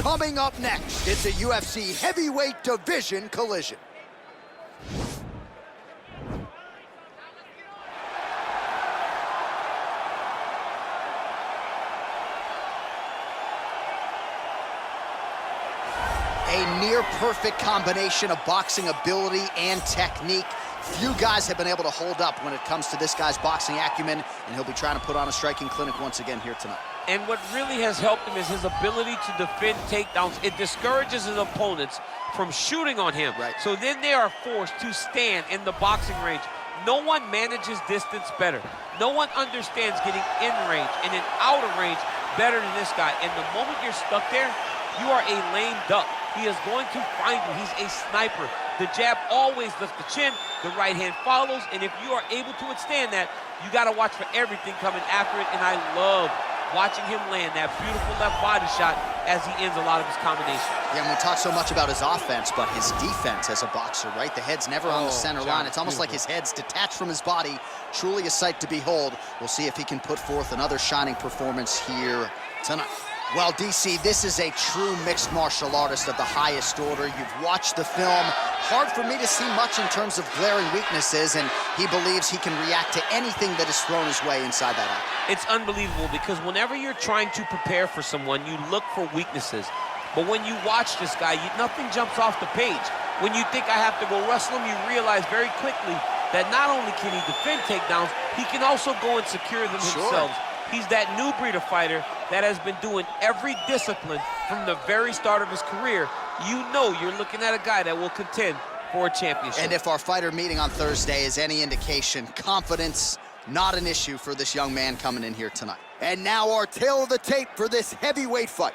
Coming up next, it's a UFC heavyweight division collision. A near-perfect combination of boxing ability and technique. Few guys have been able to hold up when it comes to this guy's boxing acumen, and he'll be trying to put on a striking clinic once again here tonight. And what really has helped him is his ability to defend takedowns. It discourages his opponents from shooting on him. Right. So then they are forced to stand in the boxing range. No one manages distance better. No one understands getting in range and in out of range better than this guy. And the moment you're stuck there, you are a lame duck. He is going to find you. He's a sniper. The jab always lifts the chin. The right hand follows. And if you are able to withstand that, you got to watch for everything coming after it. And I love watching him land that beautiful left body shot as he ends a lot of his combinations. Yeah, and we talk so much about his offense, but his defense as a boxer, right? The head's never on the center line. It's almost like his head's detached from his body. Truly a sight to behold. We'll see if he can put forth another shining performance here tonight. Well, DC, this is a true mixed martial artist of the highest order. You've watched the film. Hard for me to see much in terms of glaring weaknesses, and he believes he can react to anything that is thrown his way inside that eye. It's unbelievable because whenever you're trying to prepare for someone, you look for weaknesses. But when you watch this guy, nothing jumps off the page. When you think I have to go wrestle him, you realize very quickly that not only can he defend takedowns, he can also go and secure them himself. He's that new breed of fighter that has been doing every discipline from the very start of his career. You know you're looking at a guy that will contend for a championship. And if our fighter meeting on Thursday is any indication, confidence not an issue for this young man coming in here tonight. And now our tale of the tape for this heavyweight fight.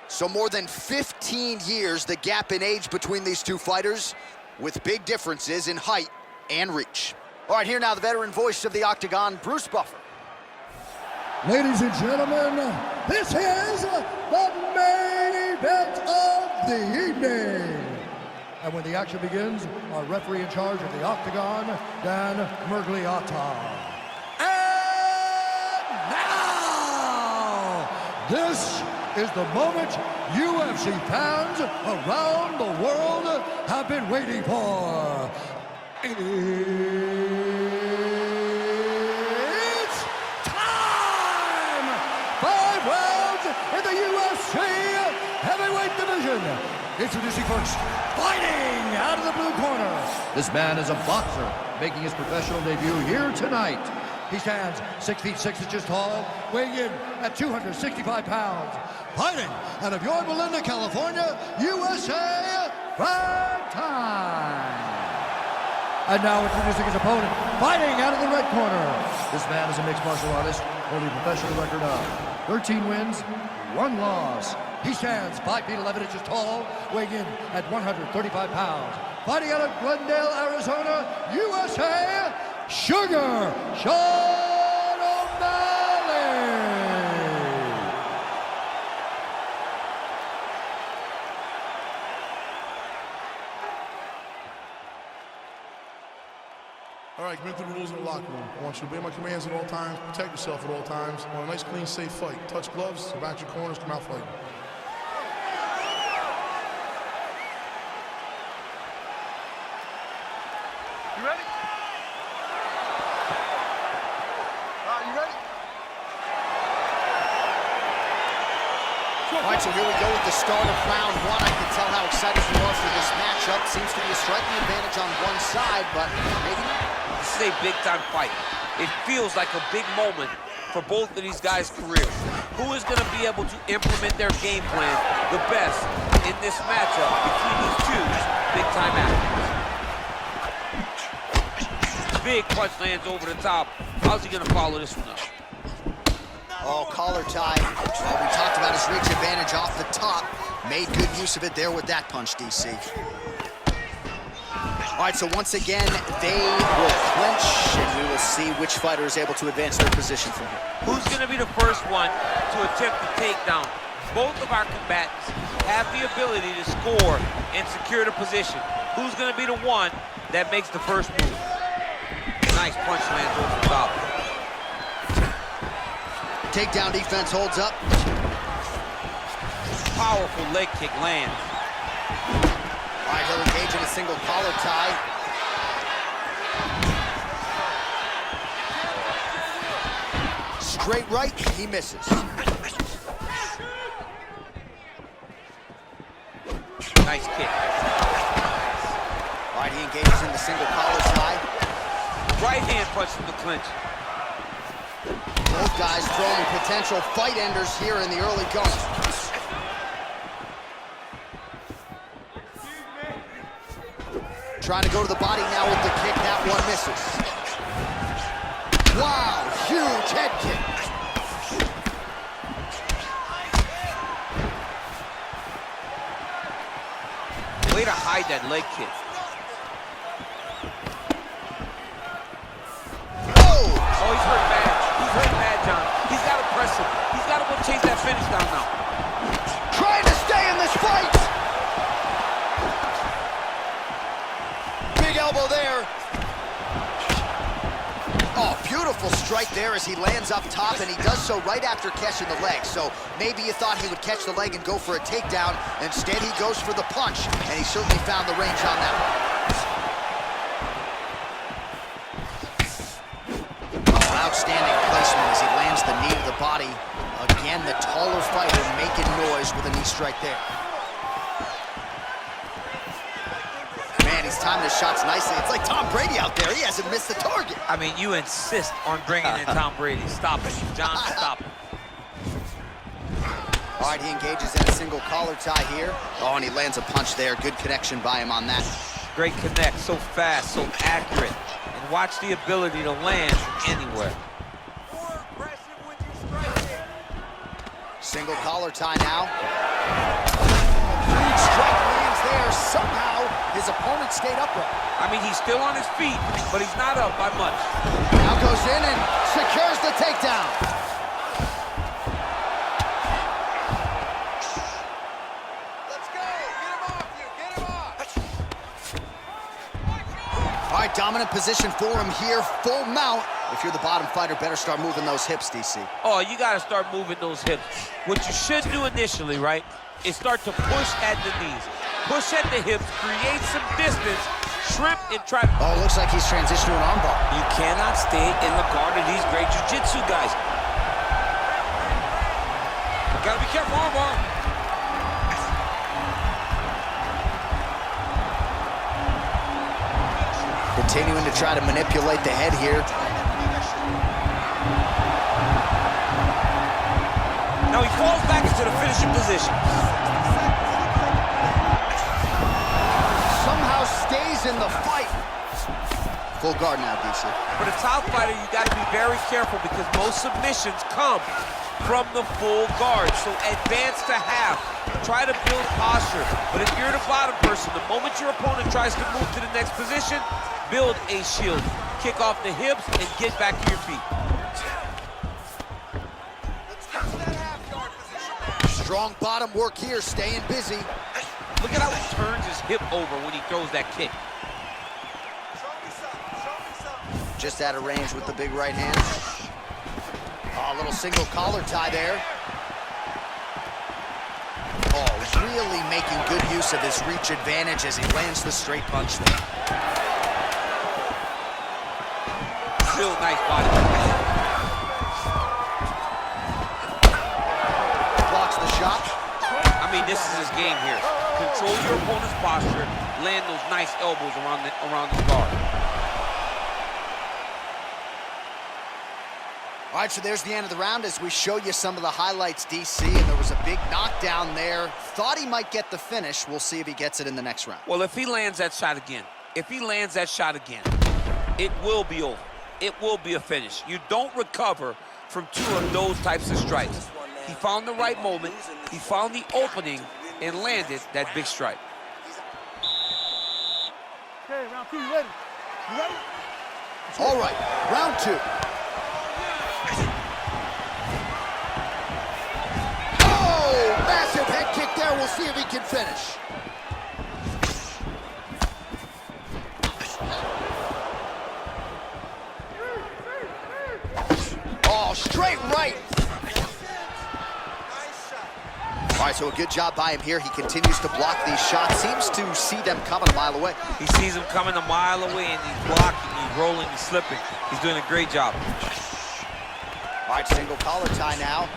So more than 15 years, the gap in age between these two fighters, with big differences in height and reach. All right, here now the veteran voice of the Octagon, Bruce Buffer. Ladies and gentlemen, this is the main event of the evening. And when the action begins, our referee in charge of the Octagon, Dan Murgliata. And now, this is the moment UFC fans around the world have been waiting for. In the UFC heavyweight division. Introducing first, fighting out of the blue corner. This man is a boxer, making his professional debut here tonight. He stands 6 feet 6 inches tall, weighing in at 265 pounds. Fighting out of Yorba Linda, California, USA, Prime Time. And now introducing his opponent, fighting out of the red corner. This man is a mixed martial artist, holding a professional record of 13 wins, 1 loss. He stands 5 feet 11 inches tall, weighing in at 135 pounds. Fighting out of Glendale, Arizona, USA, Sugar Sean O'Malley. All right, commit to the rules in the locker room. I want you to obey my commands at all times, protect yourself at all times. I want a nice, clean, safe fight. Touch gloves, back your corners, come out fighting. You ready? You ready? All right, so here we go with the start of round 1. I can tell how excited you are for this matchup. Seems to be a striking advantage on one side, but maybe not. This is a big-time fight. It feels like a big moment for both of these guys' careers. Who is going to be able to implement their game plan the best in this matchup between these two big-time athletes? Big punch lands over the top. How's he going to follow this one up? Oh, collar tie. Well, we talked about his reach advantage off the top. Made good use of it there with that punch, DC. All right, so once again, they will clinch, and we will see which fighter is able to advance their position from here. Who's going to be the first one to attempt the takedown? Both of our combatants have the ability to score and secure the position. Who's going to be the one that makes the first move? Nice punch lands over the top. Takedown defense holds up. powerful leg kick lands. All right, he'll engage in a single collar tie. Straight right, he misses. Nice kick. All right, he engages in the single collar tie. Right hand punch from the clinch. Both guys throwing potential fight enders here in the early going. Trying to go to the body now with the kick. That one misses. Wow, huge head kick. Way to hide that leg kick. Oh, He's hurt bad. He's hurt bad, John. He's got to press him. He's got to go chase that finish down now. trying to stay in this fight. Big elbow there. Oh, beautiful strike there as he lands up top, and he does so right after catching the leg. So maybe you thought he would catch the leg and go for a takedown. Instead, he goes for the punch, and he certainly found the range on that one. Oh, outstanding placement as he lands the knee to the body. Again, the taller fighter making noise with a knee strike there. Man, he's timing his shots nicely. It's like Tom Brady out there. He hasn't missed the target. I mean, you insist on bringing in Tom Brady. Stop it, John, stop it. All right, he engages in a single collar tie here. Oh, and he lands a punch there. Good connection by him on that. Great connect, so fast, so accurate. And watch the ability to land from anywhere. Single collar tie now. Huge strike lands there. Somehow, his opponent stayed upright. I mean, he's still on his feet, but he's not up by much. Now goes in and secures the takedown. Let's go. Get him off you. Get him off. All right, dominant position for him here. Full mount. If you're the bottom fighter, better start moving those hips, DC. Oh, you got to start moving those hips. What you should do initially, right, is start to push at the knees. Push at the hips, create some distance, shrimp, and try to... Oh, looks like he's transitioned to an armbar. You cannot stay in the guard of these great jiu-jitsu guys. Gotta be careful, armbar. Continuing to try to manipulate the head here. Now he falls back into the finishing position. Somehow stays in the fight. Full guard now, DC. For the top fighter, you got to be very careful because most submissions come from the full guard. So advance to half. Try to build posture. But if you're the bottom person, the moment your opponent tries to move to the next position, build a shield. Kick off the hips and get back to your feet. Strong bottom work here, staying busy. Look at how he turns his hip over when he throws that kick. Just out of range with the big right hand. Oh, a little single collar tie there. Oh, really making good use of his reach advantage as he lands the straight punch there. Still nice body. I mean, this is his game here. Control your opponent's posture, land those nice elbows around the guard. All right, so there's the end of the round as we show you some of the highlights, DC, and there was a big knockdown there. Thought he might get the finish. We'll see if he gets it in the next round. Well, if he lands that shot again, it will be over. It will be a finish. You don't recover from two of those types of strikes. He found the right moment, he found the opening, and landed that big strike. Okay, round two, you ready? You ready? All right, round two. Oh, massive head kick there. We'll see if he can finish. Oh, straight right. All right, right, so a good job by him here. He continues to block these shots. Seems to see them coming a mile away. He sees them coming a mile away, and he's blocking, he's rolling, he's slipping. He's doing a great job. All right, single collar tie now.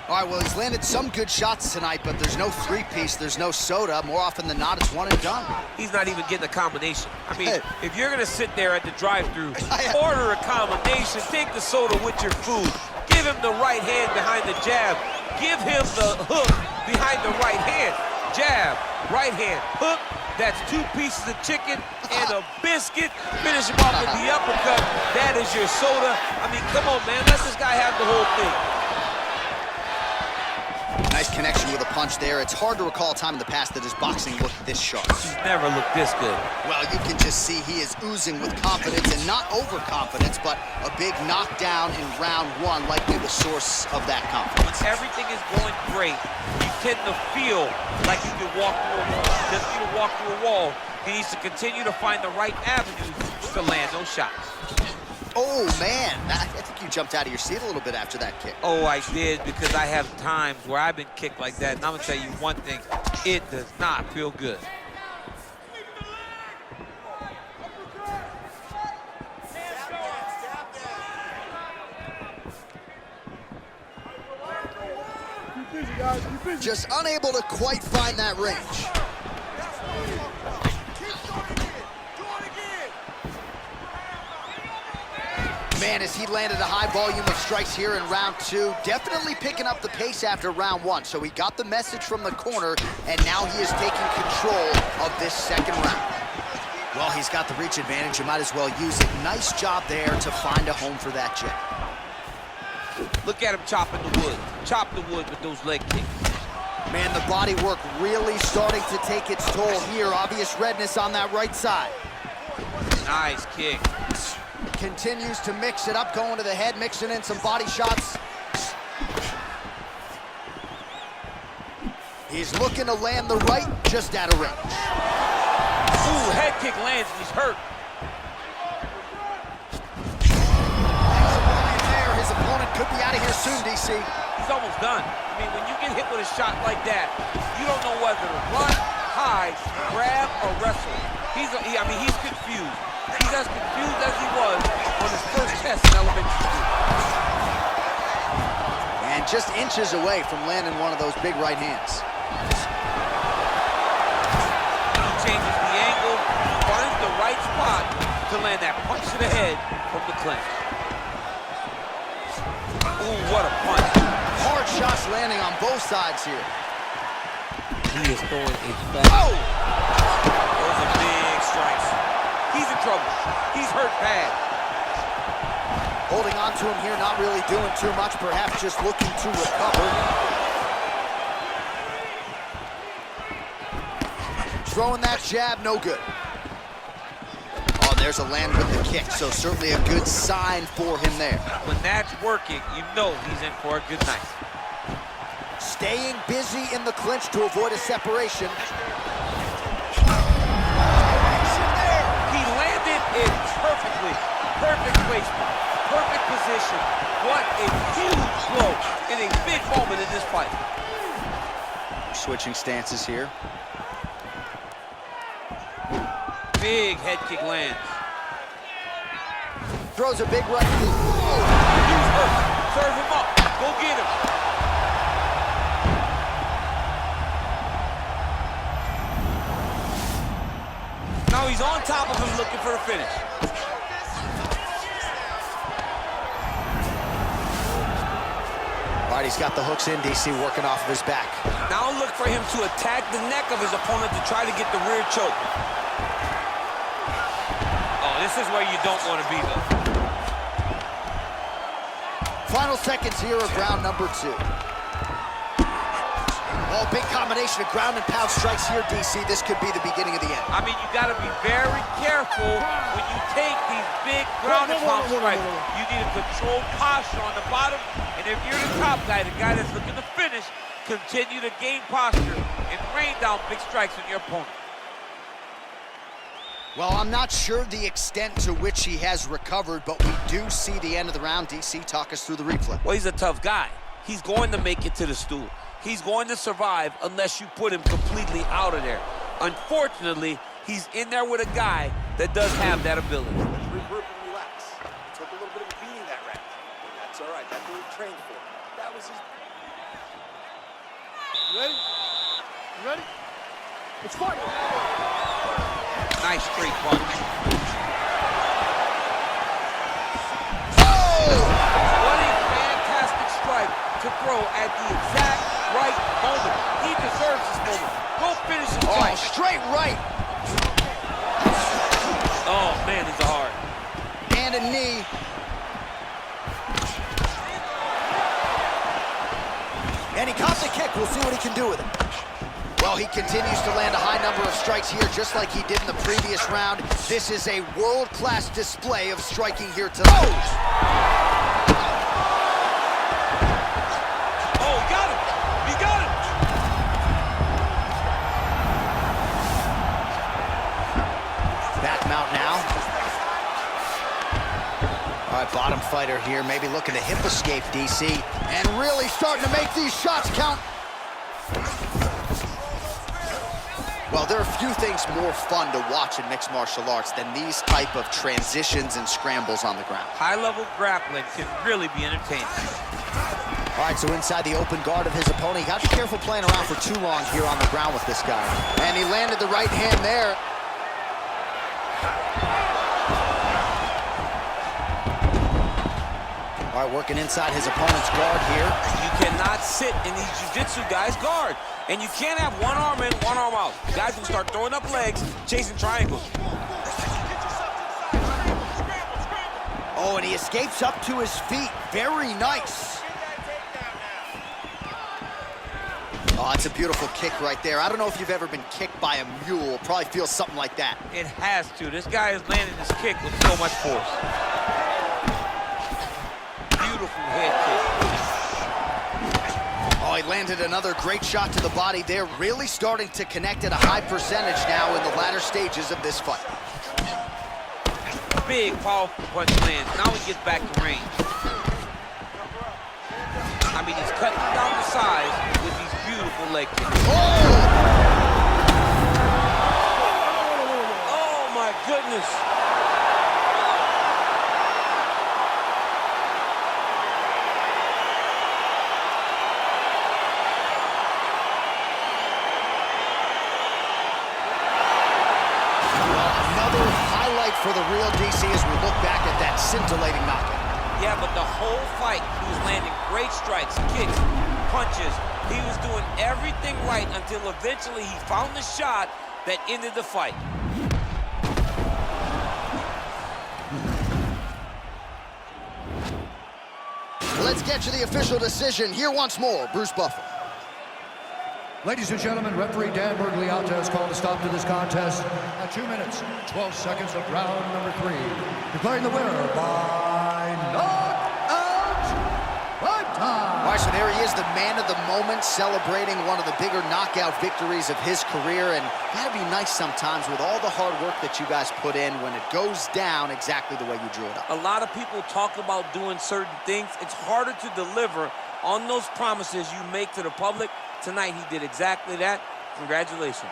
All right, well, he's landed some good shots tonight, but there's no three-piece, there's no soda. More often than not, it's one and done. He's not even getting a combination. I mean, if you're gonna sit there at the drive-thru, I- order a combination, take the soda with your food, give him the right hand behind the jab, give him the hook behind the right hand. Jab, right hand, hook, that's 2 pieces of chicken and a biscuit. Finish him off with the uppercut. That is your soda. I mean, come on, man, let this guy have the whole thing. Nice connection with a punch there. It's hard to recall a time in the past that his boxing looked this sharp. He's never looked this good. Well, you can just see he is oozing with confidence, and not overconfidence, but a big knockdown in round 1 likely the source of that confidence. When everything is going great, you tend to feel like you can walk through a wall. He doesn't need to walk through a wall. He needs to continue to find the right avenues to land those shots. Oh, man, I think you jumped out of your seat a little bit after that kick. Oh, I did, because I have times where I've been kicked like that, and I'm gonna tell you one thing, it does not feel good. Just unable to quite find that range. Man, as he landed a high volume of strikes here in round 2, definitely picking up the pace after round 1. So he got the message from the corner, and now he is taking control of this second round. Well, he's got the reach advantage. You might as well use it. Nice job there to find a home for that jab. Look at him chopping the wood. Chop the wood with those leg kicks. Man, the body work really starting to take its toll here. Obvious redness on that right side. Nice kick. Continues to mix it up, going to the head, mixing in some body shots. He's looking to land the right, just out of range. Ooh, head kick lands, and he's hurt. There, his opponent could be out of here soon, DC. He's almost done. I mean, when you get hit with a shot like that, you don't know whether to run, hide, grab, or wrestle. He's confused. He's as confused as he was on his first test in elementary school. And just inches away from landing one of those big right hands. He changes the angle, finds the right spot to land that punch to the head from the clinch. Ooh, what a punch. Hard shots landing on both sides here. He is throwing a fast. Oh! Those are big strikes. He's in trouble. He's hurt bad. Holding on to him here, not really doing too much, perhaps just looking to recover. Throwing that jab, no good. Oh, there's a land with the kick, so certainly a good sign for him there. When that's working, you know he's in for a good night. Staying busy in the clinch to avoid a separation. It perfectly, perfect placement, perfect position. What a huge blow in a big moment in this fight. Switching stances here. Big head kick lands. Throws a big right. He's hurt. Serve him up. Go get him. Now he's on top of him looking for a finish. All right, he's got the hooks in, DC, working off of his back. Now look for him to attack the neck of his opponent to try to get the rear choke. Oh, this is where you don't want to be, though. Final seconds here of round number 2. Oh, big combination of ground and pound strikes here, DC. This could be the beginning of the end. I mean, you got to be very careful when you take these big ground and pound strikes. You need a controlled posture on the bottom, and if you're the top guy, the guy that's looking to finish, continue to gain posture and rain down big strikes on your opponent. Well, I'm not sure the extent to which he has recovered, but we do see the end of the round. DC, talk us through the replay. Well, he's a tough guy. he's going to make it to the stool. He's going to survive unless you put him completely out of there. Unfortunately, he's in there with a guy that does have that ability. Regroup and relax. Took a little bit of a beating that round. That's all right. That's what he trained for. That was his... You ready? You ready? Let's fight! Nice straight punch. Oh! What a fantastic strike to throw at the exact right moment. He deserves this moment. Go finish his Oh, fight. straight right. Oh, man, these are hard. And a knee. And he caught the kick. We'll see what he can do with it. Well, he continues to land a high number of strikes here, just like he did in the previous round. This is a world-class display of striking here tonight. Oh, he got him. He got him. Back mount now. All right, bottom fighter here, maybe looking to hip escape, DC, and really starting to make these shots count. Well, there are few things more fun to watch in mixed martial arts than these type of transitions and scrambles on the ground. High-level grappling can really be entertaining. All right, so inside the open guard of his opponent, you got to be careful playing around for too long here on the ground with this guy. And he landed the right hand there. All right, working inside his opponent's guard here. You cannot sit in these jiu-jitsu guys' guard. And you can't have one arm in, one arm out. Guys will start throwing up legs, chasing triangles. Oh, and he escapes up to his feet. Very nice. Oh, it's a beautiful kick right there. I don't know if you've ever been kicked by a mule. Probably feels something like that. It has to. This guy is landing this kick with so much force. Beautiful head kick. Oh, he landed another great shot to the body there. Really starting to connect at a high percentage now in the latter stages of this fight. Big, powerful punch lands. Now he gets back to range. I mean, he's cutting down the size with these beautiful leg kicks. Oh, my goodness. For the real DC as we look back at that scintillating knockout. Yeah, but the whole fight, he was landing great strikes, kicks, punches. He was doing everything right until eventually he found the shot that ended the fight. Let's get to the official decision. Here once more, Bruce Buffer. Ladies and gentlemen, referee Dan Bergliata has called a stop to this contest at 2 minutes, 12 seconds of round number 3. Declaring the winner by knockout, fight time. All right, so there he is, the man of the moment, celebrating one of the bigger knockout victories of his career. And gotta be nice sometimes with all the hard work that you guys put in when it goes down exactly the way you drew it up. A lot of people talk about doing certain things. It's harder to deliver on those promises you make to the public. Tonight, he did exactly that. Congratulations.